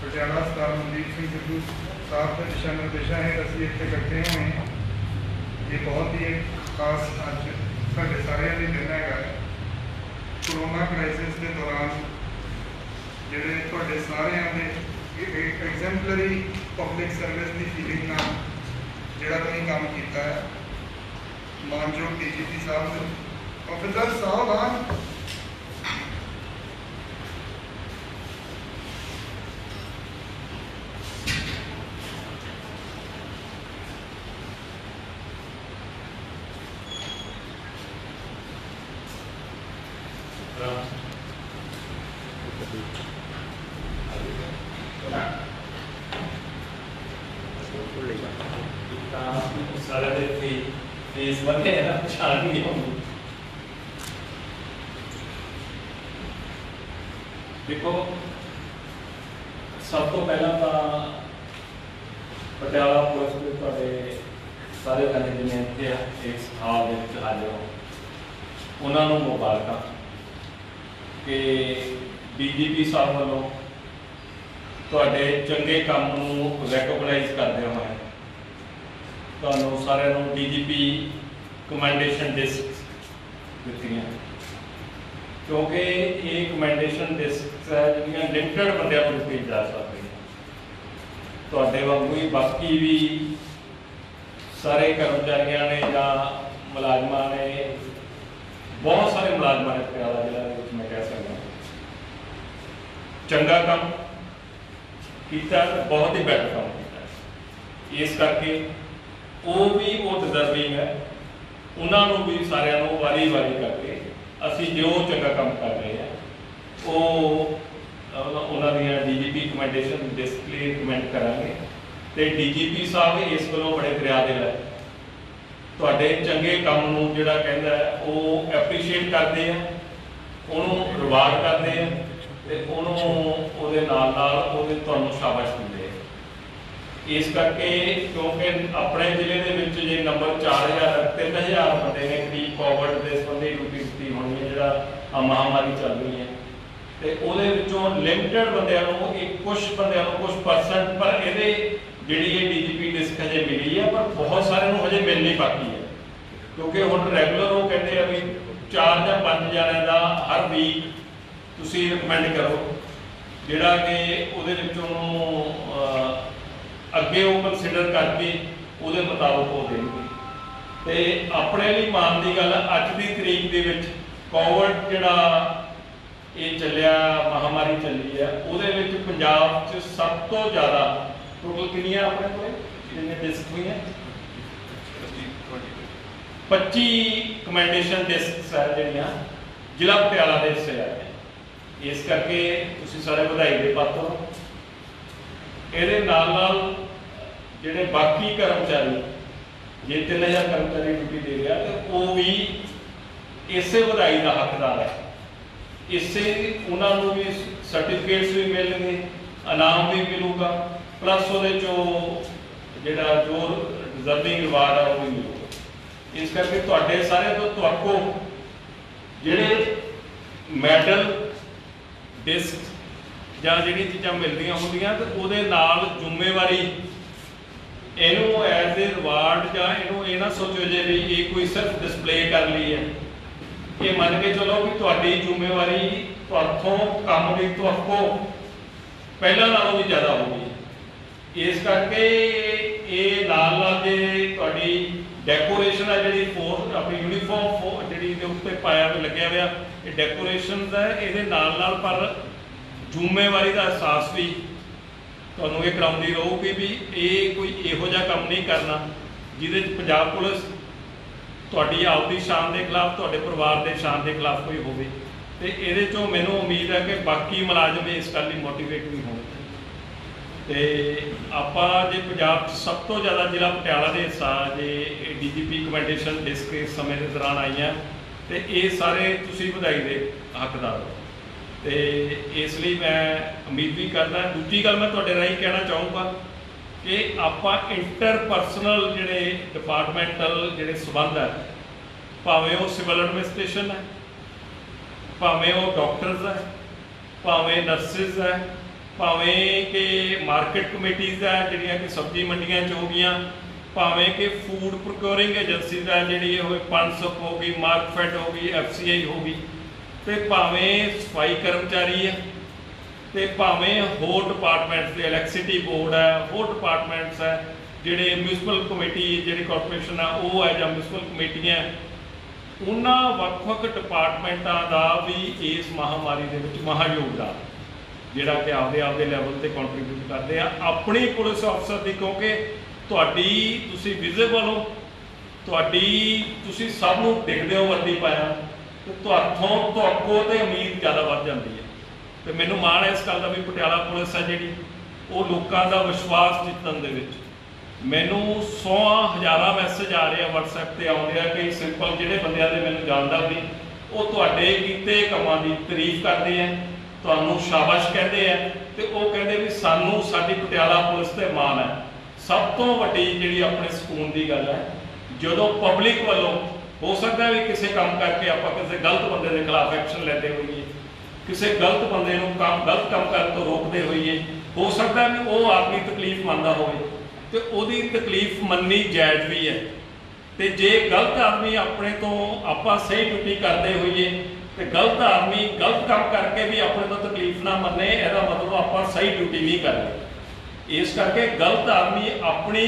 पटियाला सरदार मनदीप सिंह सिद्धू साहब के दिशा निर्देशों हेठ असीं इत्थे इकट्ठे होए हैं। ये बहुत ही एक खास अज साडे सारिਆਂ ਲਈ दिन है। कोरोना क्राइसिस के दौरान जिहड़े तुहाडे सारिਆਂ ਦੇ एक एग्जैम्पलरी पब्लिक सर्विस की फीलिंग नाल जिहड़ा तुसीं काम कीता है, मानयोग DGP साहब ने ऑफिसर साहब सारे फेस बने ना पछाण नहीं होगी। देखो सब तो पहला तो पटियाला पुलिस के तुहाडे सारे जने जिन्हें इत्थे इस हाल में हाजिर हो उन्होंने मुबारक कि DGP साहब वालों तुहाडे चंगे काम नूं रैकोगनाइज करदे होए तुहानूं सारिਆਂ ਨੂੰ DGP कमेंडेशन डिस्क दित्तियां, क्योंकि ये कमेंडेशन डिस्क है जिहड़ियां लिमिटेड बंदियां नूं दित्ती जा सकदियां। तुहाडे वांगू ही बाकी भी सारे कर्मचारियों ने या मुलाजमां ने, बहुत सारे मुलाजमां ने पटियाला जिला दे विच मैं कह सकदा चंगा काम किया, बहुत ही बेटर काम किया। इस करके वो भी वो डिजर्विंग है, उन्होंने भी सारिਆਂ ਨੂੰ वारी वारी करके असी जो चंगा काम कर रहे हैं वो उन्होंने DGP कमेंडेशन डिस्प्ले कमेंट करांगे। तो DGP साहब इस वालों बड़े दरिया दिल है, तुहाडे चंगे काम नूं जिहड़ा कहंदा है वो एप्रीशिएट करते हैं, उन्होंने रिवार्ड करते हैं ते उन्होंने तुहानूं शाबाश दिंदे हैं। इस करके क्योंकि अपने जिले के विच जे नंबर 4000 3000 बंदे ने करीब कोविड के संबंधी ड्यूटी दी होनी है, जिहड़ा महामारी चल रही है, तो उहदे विचों लिमिटेड बंदियां नूं कुछ बंदियां नूं कुछ परसेंट पर इहदे जिहड़ी ये DGP डिस्क हजे मिली है, पर बहुत सारे नूं हजे मिलनी बाकी है। क्योंकि हुण रैगूलर वो कहते हैं भी 4 या 5 जणिਆਂ ਦਾ हर वीक तुसीं रिकमेंड करो, जिहड़ा कि उहदे विचों अगे वो कंसीडर करके उहदे मुताबिक वो देंगे। तो अपने लिए मान की गल अज की तरीक दे विच कोविड जिहड़ा ये चलिया महामारी चली है, उहदे विच पंजाब च सब तो ज़्यादा टोटल कितनियां अपने को जिन्हें डिस्क हुई 25 कमेंडेशन डिस्क है जिहड़ियां जिला पटियाला दे हिस्से आए। इस करके तुसीं सारे बधाई दे पात्र हो। ਇਹਦੇ ਨਾਲ ਜਿਹੜੇ बाकी कर्मचारी जे 3000 कर्मचारी ड्यूटी दे रहा तो वो भी इसे बधाई का हकदार है। इससे उन्होंने भी सर्टिफिकेट्स भी मिलने, इनाम भी मिलूगा, प्लस वो जो रिजर्विंग रिवार्ड है वो भी मिलूगा। इस करके तुहाडे सारे तो जिहड़े मैडल डिस्क ਜਾਂ ਜਿਹੜੀ ਚੀਜ਼ਾਂ ਮਿਲਦੀਆਂ ਹੁੰਦੀਆਂ ਤੇ ਉਹਦੇ ਨਾਲ ਜ਼ਿੰਮੇਵਾਰੀ ਇਹਨੂੰ ਐਜ਼ ਏ ਰਿਵਾਰਡ ਜਾਂ ਇਹਨੂੰ ਇਹ ਨਾ ਸੋਚੋ ਜੇ ਵੀ ਇਹ ਕੋਈ ਸਿਰਫ ਡਿਸਪਲੇ ਕਰ ਲਈ ਹੈ। ਇਹ ਮੰਨ ਕੇ ਚਲੋ ਕਿ ਤੁਹਾਡੀ ਜ਼ਿੰਮੇਵਾਰੀ ਤੁਹਾਥੋਂ ਕੰਮ ਦੀ ਤੁਹਾਕੋ ਪਹਿਲਾਂ ਨਾਲੋਂ ਵੀ ਜ਼ਿਆਦਾ ਹੋਊਗੀ। ਇਸ ਕਰਕੇ ਇਹ ਨਾਲ ਜੇ ਤੁਹਾਡੀ ਡੈਕੋਰੇਸ਼ਨ ਹੈ ਜਿਹੜੀ ਫੋਰਸ ਆਪਣੀ ਯੂਨੀਫਾਰਮ ਜਿਹੜੀ ਦੇ ਉੱਤੇ ਪਾਇਆ ਲੱਗਿਆ ਹੋਇਆ ਇਹ ਡੈਕੋਰੇਸ਼ਨਸ ਹੈ, ਇਹਦੇ ਨਾਲ ਪਰ ਜ਼ਿੰਮੇਵਾਰੀ ਦਾ एहसास भी ਤੁਹਾਨੂੰ ਇਹ ਕਰਾਉਂਦੀ ਰਹੂਗੀ ਵੀ ਇਹ ਕੋਈ ਇਹੋ ਜਿਹਾ ਕੰਮ ਨਹੀਂ ਕਰਨਾ ਜਿਹਦੇ 'ਚ ਪੰਜਾਬ ਪੁਲਿਸ ਤੁਹਾਡੀ ਆਪਦੀ ਸ਼ਾਨ ਦੇ ਖਿਲਾਫ, ਤੁਹਾਡੇ ਪਰਿਵਾਰ ਦੇ ਸ਼ਾਨ ਦੇ ਖਿਲਾਫ ਕੋਈ ਹੋਵੇ। ਤੇ ਇਹਦੇ 'ਚੋਂ ਮੈਨੂੰ ਉਮੀਦ ਹੈ ਕਿ ਬਾਕੀ ਮੁਲਾਜ਼ਮ ਇਸ ਗੱਲ ਲਈ ਮੋਟੀਵੇਟ ਵੀ ਹੋਣਗੇ। ਤੇ ਆਪਾਂ ਜੇ ਪੰਜਾਬ 'ਚ ਸਭ ਤੋਂ ਜ਼ਿਆਦਾ ਜ਼ਿਲ੍ਹਾ ਪਟਿਆਲਾ ਦੇ ਹਿੱਸਾ ਜੇ DGP ਕਮੈਂਡੇਸ਼ਨ ਡਿਸਕ ਇਸ ਸਮੇਂ ਦੇ ਦੌਰਾਨ ਆਈਆਂ ਤੇ ਇਹ ਸਾਰੇ ਤੁਸੀਂ ਵਧਾਈ ਦੇ ਹੱਕਦਾਰ ਹੋ। तो इसलिए मैं उम्मीद भी करना। दूसरी गल मैं तुहाडे राही कहना चाहूँगा कि आपां इंटरपर्सनल जिहड़े डिपार्टमेंटल जिहड़े संबंध है, भावें वो सिविल एडमिनिस्ट्रेशन है, भावें वो डॉक्टर्स है, भावें नर्सिज है, ਭਾਵੇਂ ਕਿ ਮਾਰਕੀਟ ਕਮੇਟੀਜ਼ ਹੈ ਜਿਹੜੀਆਂ ਕਿ ਸਬਜ਼ੀ ਮੰਡੀਆਂ 'ਚ ਹੋ ਗਈਆਂ, ਭਾਵੇਂ ਕਿ ਫੂਡ ਪ੍ਰੋਕਿਊਰਿੰਗ ਏਜੰਸੀਜ਼ ਹੈ ਜਿਹੜੀ ਹੋਵੇ ਪਨਸਪ ਹੋ ਗਈ, ਮਾਰਕਫੈਡ ਹੋ ਗਈ, FCI ਹੋ ਗਈ, ਤੇ ਭਾਵੇਂ ਸਫਾਈ ਕਰਮਚਾਰੀ ਹੈ, ਤੇ ਭਾਵੇਂ ਹੋਰ ਡਿਪਾਰਟਮੈਂਟਸ ਦੇ ਇਲੈਕਟ੍ਰਿਸਿਟੀ ਬੋਰਡ ਹੈ, ਹੋਰ ਡਿਪਾਰਟਮੈਂਟਸ ਹੈ ਜਿਹੜੇ ਮਿਊਨਿਸਪਲ ਕਮੇਟੀ ਜਿਹੜੀ ਕਾਰਪੋਰੇਸ਼ਨ ਆ ਉਹ ਹੈ ਜਾਂ ਮਿਊਨਿਸਪਲ ਕਮੇਟੀਆਂ, ਉਹਨਾਂ ਵੱਖ-ਵੱਖ ਡਿਪਾਰਟਮੈਂਟਾਂ ਦਾ ਵੀ ਇਸ ਮਹਾਂਮਾਰੀ ਦੇ ਵਿੱਚ ਮਹਾਯੋਗਦਾਨ ਜਿਹੜਾ ਕਿ ਆਪਦੇ ਲੈਵਲ ਤੇ ਕੰਟਰੀਬਿਊਟ ਕਰਦੇ ਆ। ਆਪਣੀ ਪੁਲਿਸ ਅਫਸਰ ਦੀ, ਕਿਉਂਕਿ ਤੁਹਾਡੀ ਤੁਸੀਂ ਵਿਜ਼ੀਬਲ ਹੋ, ਤੁਸੀਂ ਸਭ ਨੂੰ ਦਿਖਦੇ ਹੋ ਵਰਦੀ ਪਾਇਆ, ਤੇ ਤੁਹਾਡੇ ਤੇ ਉਮੀਦ ਜ਼ਿਆਦਾ ਵੱਧ ਜਾਂਦੀ ਹੈ। ਤੇ ਮੈਨੂੰ ਮਾਣ ਹੈ ਇਸ ਗੱਲ ਦਾ ਵੀ ਪਟਿਆਲਾ ਪੁਲਿਸ ਹੈ ਜਿਹੜੀ ਉਹ ਲੋਕਾਂ ਦਾ ਵਿਸ਼ਵਾਸ ਜਿੱਤਣ ਦੇ ਵਿੱਚ, ਮੈਨੂੰ 100,000 ਮੈਸੇਜ ਆ ਰਹੇ ਆ WhatsApp ਤੇ ਆਉਂਦੇ ਆ ਕਿ ਸਿੰਪਲ ਜਿਹੜੇ ਬੰਦਿਆਂ ਦੇ ਮੈਨੂੰ ਜਾਣਦਾ ਵੀ ਉਹ ਤੁਹਾਡੇ ਕੀਤੇ ਕੰਮਾਂ ਦੀ ਤਾਰੀਫ ਕਰਦੇ ਆ, ਤੁਹਾਨੂੰ ਸ਼ਾਬਾਸ਼ ਕਹਿੰਦੇ ਆ, ਤੇ ਉਹ ਕਹਿੰਦੇ ਵੀ ਸਾਨੂੰ ਸਾਡੀ ਪਟਿਆਲਾ ਪੁਲਿਸ ਤੇ ਮਾਣ ਹੈ। ਸਭ ਤੋਂ ਵੱਡੀ ਜਿਹੜੀ ਆਪਣੇ ਸਕੂਨ ਦੀ ਗੱਲ ਹੈ ਜਦੋਂ ਪਬਲਿਕ ਵੱਲੋਂ, ਹੋ ਸਕਦਾ ਵੀ ਕਿਸੇ ਕੰਮ ਕਰਕੇ ਆਪਾਂ ਕਿਸੇ ਗਲਤ ਬੰਦੇ ਦੇ ਖਿਲਾਫ ਐਕਸ਼ਨ ਲੈਂਦੇ ਹੋਈਏ, ਕਿਸੇ ਗਲਤ ਬੰਦੇ ਨੂੰ ਗਲਤ ਕੰਮ ਕਰਨ ਤੋਂ ਰੋਕਦੇ ਹੋਈਏ, ਹੋ ਸਕਦਾ ਵੀ ਉਹ ਆਪਣੀ ਤਕਲੀਫ ਮੰਨਦਾ ਹੋਵੇ ਤੇ ਉਹਦੀ ਤਕਲੀਫ ਮੰਨਣੀ ਜਾਇਜ਼ ਵੀ ਹੈ। ਤੇ ਜੇ ਗਲਤ ਆਦਮੀ ਆਪਣੇ ਤੋਂ ਆਪਾਂ ਸਹੀ ਡਿਊਟੀ ਕਰਦੇ ਹੋਈਏ ਤੇ ਗਲਤ ਆਦਮੀ ਗਲਤ ਕੰਮ ਕਰਕੇ ਵੀ ਆਪਣੇ ਤੋਂ ਤਕਲੀਫ ਨਾ ਮੰਨੇ, ਇਹਦਾ ਮਤਲਬ ਆਪਾਂ ਸਹੀ ਡਿਊਟੀ ਨਹੀਂ ਕਰ ਰਹੇ। ਇਸ ਕਰਕੇ ਗਲਤ ਆਦਮੀ ਆਪਣੀ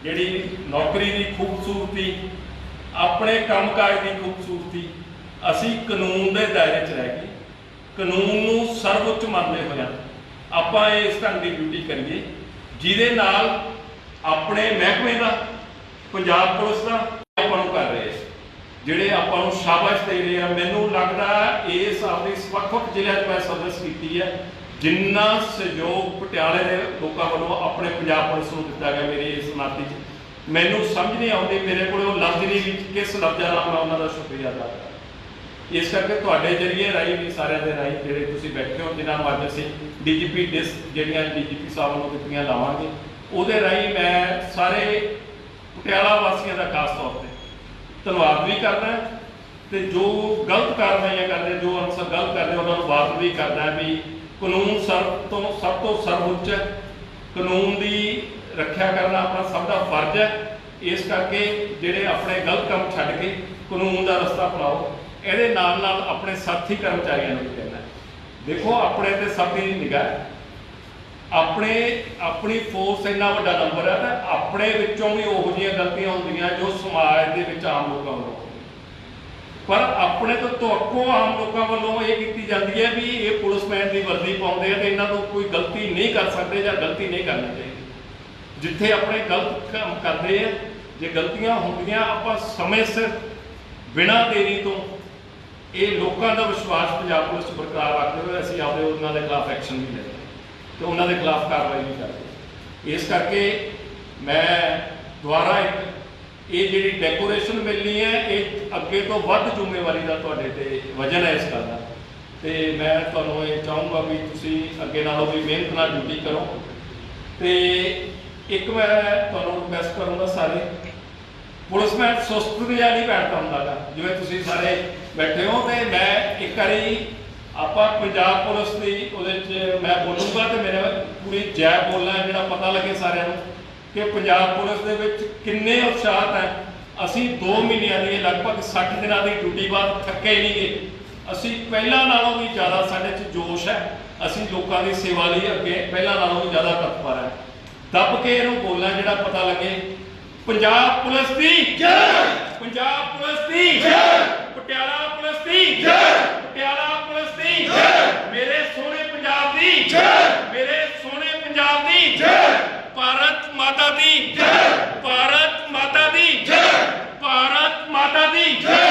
ਜਿਹੜੀ ਨੌਕਰੀ ਦੀ ਖੂਬਸੂਰਤੀ, ਆਪਣੇ ਕੰਮਕਾਜ ਦੀ ਖੂਬਸੂਰਤੀ, ਅਸੀਂ ਕਾਨੂੰਨ ਦੇ ਦਾਇਰੇ 'ਚ ਰਹਿ ਕੇ ਕਾਨੂੰਨ ਨੂੰ ਸਰਵਉੱਚ ਮੰਨਦੇ ਹੋਇਆ ਆਪਾਂ ਇਸ ਢੰਗ ਦੀ ਡਿਊਟੀ ਕਰੀਏ ਜਿਹਦੇ ਨਾਲ ਆਪਣੇ ਮਹਿਕਮੇ ਦਾ, ਪੰਜਾਬ ਪੁਲਿਸ ਦਾ ਆਪਾਂ ਨੂੰ ਕਰ ਰਹੇ ਜਿਹੜੇ ਆਪਾਂ ਨੂੰ ਸ਼ਾਬਾਸ਼ ਦੇ ਰਹੇ ਆ। ਮੈਨੂੰ ਲੱਗਦਾ ਇਸ ਆਪਣੀ ਵੱਖ-ਵੱਖ ਜ਼ਿਲ੍ਹਿਆਂ 'ਚ ਮੈਂ ਸਰਵਿਸ ਕੀਤੀ ਹੈ, ਜਿੰਨਾ ਸਹਿਯੋਗ ਪਟਿਆਲੇ ਦੇ ਲੋਕਾਂ ਵੱਲੋਂ ਆਪਣੇ ਪੰਜਾਬ ਪੁਲਿਸ ਨੂੰ ਦਿੱਤਾ ਗਿਆ ਮੇਰੀ ਇਸ ਨਾਤੀ 'ਚ, ਮੈਨੂੰ ਸਮਝ ਨਹੀਂ ਆਉਂਦੀ, ਮੇਰੇ ਕੋਲ ਉਹ ਲਫ਼ਜ਼ ਨਹੀਂ ਵੀ ਕਿਸ ਲਫ਼ਜ਼ਾਂ ਨਾਲ ਮੈਂ ਉਹਨਾਂ ਦਾ ਸ਼ੁਕਰੀਆ ਅਦਾ ਕਰਾਂ। ਇਸ ਕਰਕੇ ਤੁਹਾਡੇ ਜਰੀਏ ਰਾਹੀਂ ਵੀ, ਸਾਰਿਆਂ ਦੇ ਰਾਹੀਂ ਜਿਹੜੇ ਤੁਸੀਂ ਬੈਠੇ ਹੋ, ਜਿਨ੍ਹਾਂ ਨੂੰ ਅੱਜ ਅਸੀਂ DGP ਡਿਸ ਜਿਹੜੀਆਂ DGP ਸਾਹਿਬ ਨੂੰ ਦਿੱਤੀਆਂ ਲਾਵਾਂਗੇ, ਉਹਦੇ ਰਾਹੀਂ ਮੈਂ ਸਾਰੇ ਪਟਿਆਲਾ ਵਾਸੀਆਂ ਦਾ ਖਾਸ ਤੌਰ ਤੇ ਧੰਨਵਾਦ ਵੀ ਕਰਦਾ, ਤੇ ਜੋ ਗਲਤ ਕਾਰਵਾਈਆਂ ਕਰਦੇ, ਜੋ ਅਨਸਰ ਗਲਤ ਕਰਦੇ, ਉਹਨਾਂ ਨੂੰ ਬਾਤ ਵੀ ਕਰਦਾ ਵੀ ਕਾਨੂੰਨ ਸਭ ਤੋਂ ਸਰਵਉੱਚ ਹੈ, ਕਾਨੂੰਨ ਦੀ ਰੱਖਿਆ ਕਰਨਾ ਆਪਣਾ ਸਭ ਦਾ ਫਰਜ਼ ਹੈ। ਇਸ ਕਰਕੇ ਜਿਹੜੇ ਆਪਣੇ ਗਲਤ ਕੰਮ ਛੱਡ ਕੇ ਕਾਨੂੰਨ ਦਾ ਰਸਤਾ ਅਪਣਾਓ। ਇਹਦੇ ਨਾਲ ਨਾਲ ਆਪਣੇ ਸਾਥੀ ਕਰਮਚਾਰੀਆਂ ਨੂੰ ਵੀ ਕਹਿਣਾ, ਦੇਖੋ ਆਪਣੇ ਤੇ ਸਭ ਦੀ ਨਿਗਾਹ, ਆਪਣੀ ਫੋਰਸ ਇੰਨਾ ਵੱਡਾ ਨੰਬਰ ਹੈ ਤਾਂ ਆਪਣੇ ਵਿੱਚੋਂ ਵੀ ਉਹੋ ਜਿਹੀਆਂ ਗਲਤੀਆਂ ਹੁੰਦੀਆਂ ਜੋ ਸਮਾਜ ਦੇ ਵਿੱਚ ਆਮ ਲੋਕਾਂ ਵੱਲੋਂ, ਪਰ ਆਪਣੇ ਤੋਂ ਆਮ ਲੋਕਾਂ ਵੱਲੋਂ ਇਹ ਕੀਤੀ ਜਾਂਦੀ ਹੈ ਵੀ ਇਹ ਪੁਲਿਸਮੈਨ ਦੀ ਵਰਦੀ ਪਾਉਂਦੇ ਆ ਤੇ ਇਹਨਾਂ ਤੋਂ ਕੋਈ ਗਲਤੀ ਨਹੀਂ ਕਰ ਸਕਦੇ ਜਾਂ ਗਲਤੀ ਨਹੀਂ ਕਰਨੀ ਚਾਹੀਦੀ। ਜਿੱਥੇ ਆਪਣੇ ਗਲਤ ਕੰਮ ਕਰਦੇ ਆ, ਜੇ ਗਲਤੀਆਂ ਹੁੰਦੀਆਂ ਆਪਾਂ ਸਮੇਂ ਸਿਰ ਬਿਨਾਂ ਦੇਰੀ ਤੋਂ ਇਹ ਲੋਕਾਂ ਦਾ ਵਿਸ਼ਵਾਸ ਪੰਜਾਬ ਪੁਲਿਸ ਬਰਕਰਾਰ ਰੱਖਦੇ ਹੋਏ ਅਸੀਂ ਆਪਦੇ ਉਹਨਾਂ ਦੇ ਖਿਲਾਫ ਐਕਸ਼ਨ ਵੀ ਲੈਂਦੇ ਤੇ ਉਹਨਾਂ ਦੇ ਖਿਲਾਫ ਕਾਰਵਾਈ ਵੀ ਕਰਦੇ। ਇਸ ਕਰਕੇ ਮੈਂ ਦੁਬਾਰਾ ਇਹ ਜਿਹੜੀ ਡੈਕੋਰੇਸ਼ਨ ਮਿਲਣੀ ਹੈ ਇਹ ਅੱਗੇ ਤੋਂ ਵੱਧ ਜ਼ਿੰਮੇਵਾਰੀ ਦਾ ਤੁਹਾਡੇ ਤੇ ਵਜਨ ਹੈ ਇਸ ਗੱਲ ਦਾ, ਤੇ ਮੈਂ ਤੁਹਾਨੂੰ ਇਹ ਚਾਹੂੰਗਾ ਵੀ ਤੁਸੀਂ ਅੱਗੇ ਨਾਲੋਂ ਵੀ ਮਿਹਨਤ ਨਾਲ ਡਿਊਟੀ ਕਰੋ। ਤੇ ਇੱਕ ਮੈਂ ਤੁਹਾਨੂੰ ਰਿਕਵੈਸਟ ਕਰੂੰਗਾ, ਸਾਰੇ ਪੁਲਿਸਮੈਨ ਸੁਸਤ ਜਿਹਾ ਨਹੀਂ ਬੈਠਦਾ ਹੁੰਦਾ, ਜਿਵੇਂ ਤੁਸੀਂ ਸਾਰੇ ਬੈਠੇ ਹੋ, ਤੇ ਮੈਂ ਇੱਕ ਵਾਰੀ ਆਪਾਂ ਪੰਜਾਬ ਪੁਲਿਸ ਦੀ ਉਹਦੇ 'ਚ ਮੈਂ ਬੋਲੂੰਗਾ ਤੇ ਮੇਰੇ ਪੂਰੀ ਜੈ ਬੋਲਣਾ ਜਿਹੜਾ ਪਤਾ ਲੱਗੇ ਸਾਰਿਆਂ ਨੂੰ ਕਿ ਪੰਜਾਬ ਪੁਲਿਸ ਦੇ ਵਿੱਚ ਕਿੰਨੇ ਉਤਸ਼ਾਹਤ ਹੈ। ਅਸੀਂ 2 ਮਹੀਨਿਆਂ ਦੀ ਲਗਭਗ 60 ਦਿਨਾਂ ਦੀ ਡਿਊਟੀ ਬਾਅਦ ਥੱਕੇ ਨਹੀਂ ਗਏ, ਅਸੀਂ ਪਹਿਲਾਂ ਨਾਲੋਂ ਵੀ ਜ਼ਿਆਦਾ ਸਾਡੇ 'ਚ ਜੋਸ਼ ਹੈ, ਅਸੀਂ ਲੋਕਾਂ ਦੀ ਸੇਵਾ ਲਈ ਅੱਗੇ ਪਹਿਲਾਂ ਨਾਲੋਂ ਵੀ ਜ਼ਿਆਦਾ ਤਤਪਰ ਹੈ। ਦੱਬ ਕੇ ਇਹਨੂੰ ਬੋਲਣਾ ਜਿਹੜਾ ਪਤਾ ਲੱਗੇ, ਪੰਜਾਬ ਪੁਲਿਸ ਦੀ ਜੈ, ਪੰਜਾਬ ਪੁਲਿਸ ਦੀ ਜੈ, ਪਟਿਆਲਾ ਪੁਲਿਸ ਦੀ ਜੈ, ਪਟਿਆਲਾ ਪੁਲਿਸ ਦੀ ਜੈ, ਮੇਰੇ ਸੋਹਣੇ ਪੰਜਾਬ ਦੀ ਜੈ, ਮੇਰੇ ਸੋਹਣੇ ਪੰਜਾਬ ਦੀ ਜੈ, ਭਾਰਤ ਮਾਤਾ ਦੀ ਜੈ, ਭਾਰਤ ਮਾਤਾ ਦੀ ਜੈ, ਭਾਰਤ ਮਾਤਾ ਦੀ ਜੈ,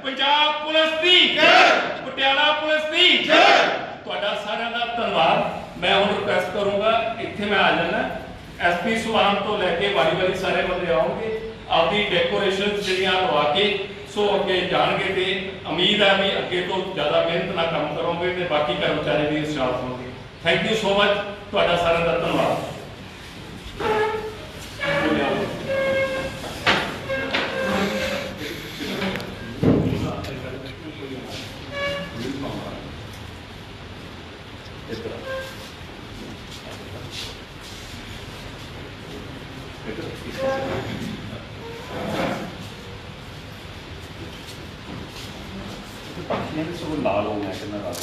ਪੰਜਾਬ ਪੁਲਿਸ ਦੀ ਜੈ, ਪਟਿਆਲਾ ਪੁਲਿਸ ਦੀ ਜੈ। ਤੁਹਾਡਾ ਸਾਰਿਆਂ ਦਾ ਧੰਨਵਾਦ। ਮੈਂ ਹੁਣ ਰਿਕਵੈਸਟ ਕਰੂੰਗਾ, ਇੱਥੇ ਮੈਂ ਆ ਜਾਣਾ, SP ਸੁਆਨ ਤੋਂ ਲੈ ਕੇ ਵਾਰੀ ਸਾਰੇ ਬੰਦੇ ਆਉਣਗੇ, ਆਪਦੀ ਡੈਕੋਰੇਸ਼ਨ ਜਿਹੜੀਆਂ ਲਵਾ ਕੇ ਸੋ ਅੱਗੇ ਜਾਣਗੇ, ਤੇ ਉਮੀਦ ਹੈ ਵੀ ਅੱਗੇ ਤੋਂ ਜ਼ਿਆਦਾ ਮਿਹਨਤ ਨਾਲ ਕੰਮ ਕਰੋਗੇ ਤੇ ਬਾਕੀ ਕਰਮਚਾਰੀ ਵੀ ਉਤਸ਼ਾਹਿਤ ਹੋਣਗੇ। ਥੈਂਕ ਯੂ ਸੋ ਮਚ, ਤੁਹਾਡਾ ਸਾਰਿਆਂ ਦਾ ਧੰਨਵਾਦ। पक्षियों में सब लाल हो गया कितना लाल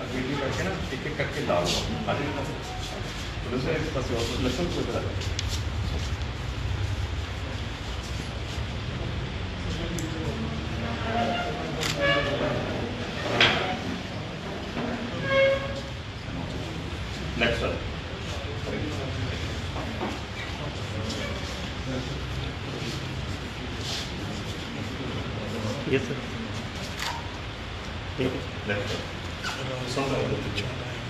अकेली करके ना एक एक करके लाल लहसुन को इधर नेक्स्ट सर यस सर ठीक है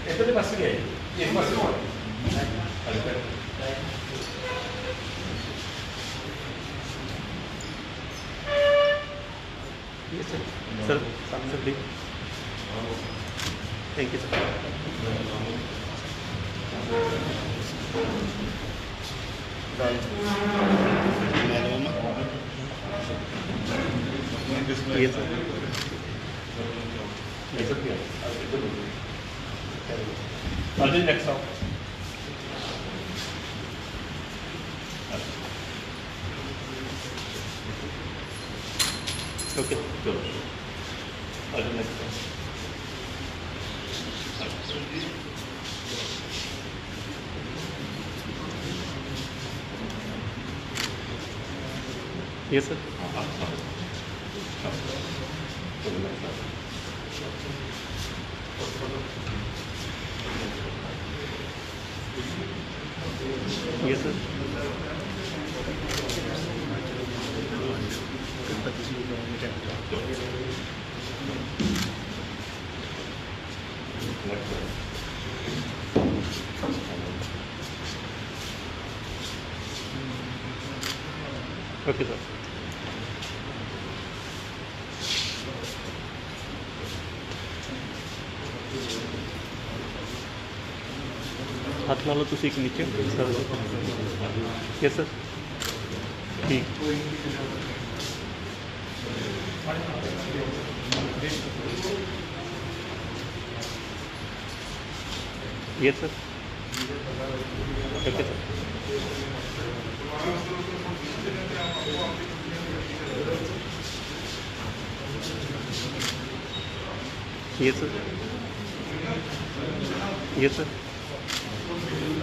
इधर पास गए ये पास हो यस सर सर सर ठीक थैंक यू सर ये सर अजय नेक्स्ट आओ ओके चलो अजय नेक्स्ट आओ ये सर ये सर ओके सर हाथ ला लो तुसी एक नीचे सर यस सर ठीक yes sir okay sir yes sir yes sir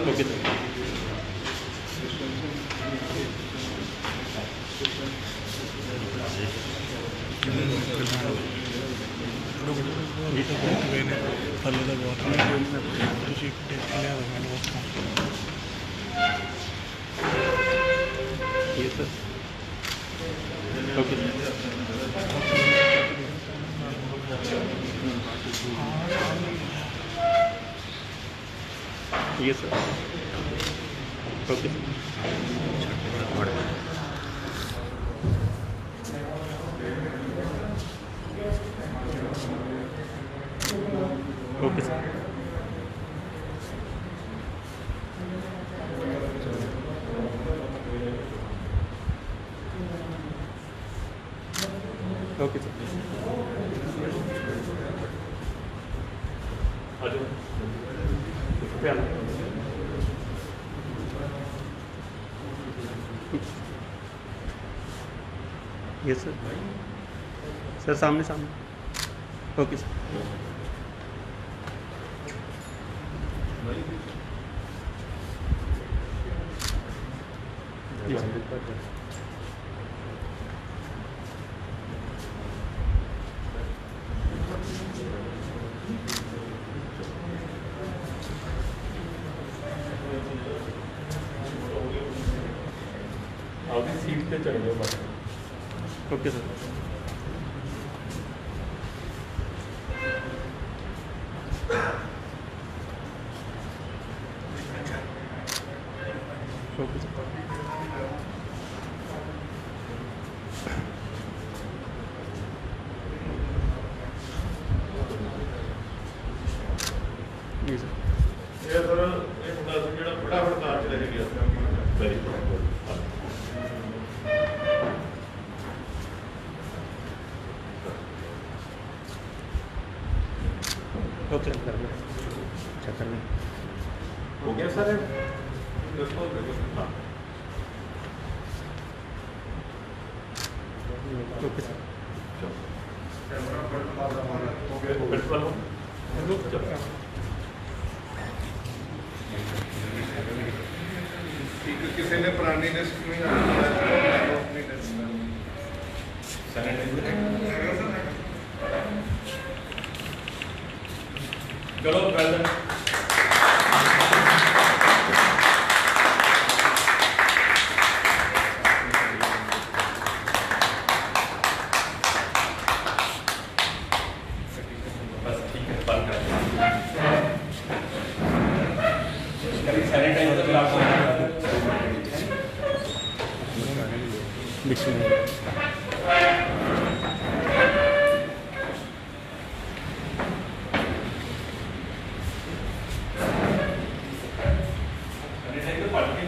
okay sir ਥੱਲੇ ਦਾ ਬਹੁਤ ਤੁਸੀਂ ਇੱਕ ਟੇਕ ਲਿਆ ਦੋ ਮੈਨੂੰ ਉੱਥੋਂ ये सर ओके ये sir okay okay sir okay sir Ajay प्याला यस सर सर सामने सामने ओके सर जी सर आपकी सीट पे चढ़ जाओ बस ओके सर ओके सर जी सर ਇਹ ਸਰ ਇਹ ਮੁੰਡਾ ਸੀ ਜਿਹੜਾ ਫਟਾਫਟ ਕਾਰ 'ਚ ਲੈ ਕੇ ਗਿਆ ਸੀ ਵੈਰੀ ਗੁੱਡ ओके चक्कर में हो गया सर हाँ ओके सर प्रिंसिपल हो ਕਿਸੇ ਨੇ ਪੁਰਾਣੀ ਲਿਸਟ ਨੂੰ ਆਪਣੀ ਲਿਸਟ चलो प्रेजेंट बस ठीक है बंद कर कभी सैनिटाइजर ग्लास बीच में सैनिटाइजर पढ़ के